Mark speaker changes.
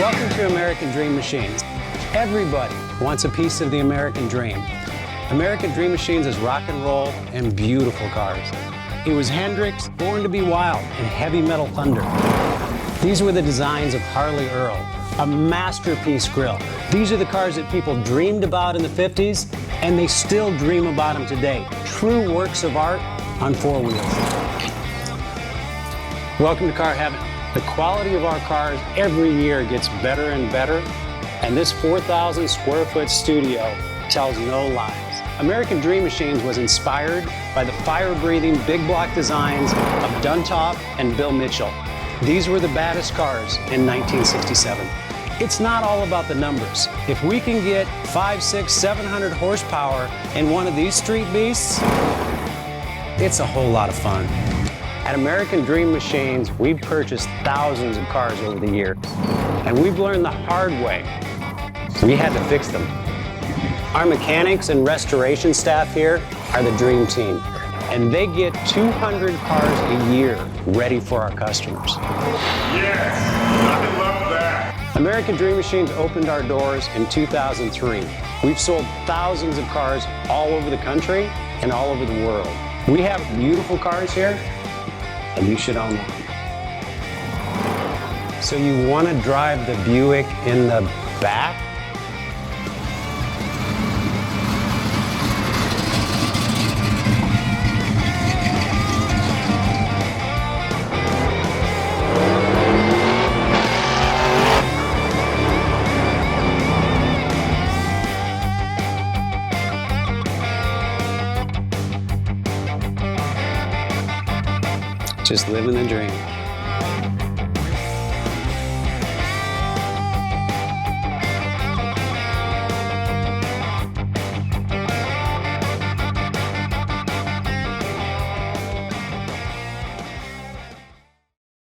Speaker 1: Welcome to American Dream Machines. Everybody wants a piece of the American dream. American Dream Machines is rock and roll and beautiful cars. It was Hendrix, Born to be Wild, and Heavy Metal Thunder. These were the designs of Harley Earl, a masterpiece grille. These are the cars that people dreamed about in the 50s, and they still dream about them today. True works of art on four wheels. Welcome to Car Heaven. The quality of our cars every year gets better and better, and this 4,000 square foot studio tells no lies. American Dream Machines was inspired by the fire-breathing big block designs of Duntop and Bill Mitchell. These were the baddest cars in 1967. It's not all about the numbers. If we can get 500, 600, 700 horsepower in one of these street beasts, it's a whole lot of fun. At American Dream Machines, we've purchased thousands of cars over the years, and we've learned the hard way. We had to fix them. Our mechanics and restoration staff here are the dream team, and they get 200 cars a year ready for our customers.
Speaker 2: Yes, I love that.
Speaker 1: American Dream Machines opened our doors in 2003. We've sold thousands of cars all over the country and all over the world. We have beautiful cars here, and you should own one. So you want to drive the Buick in the back? Just living the dream.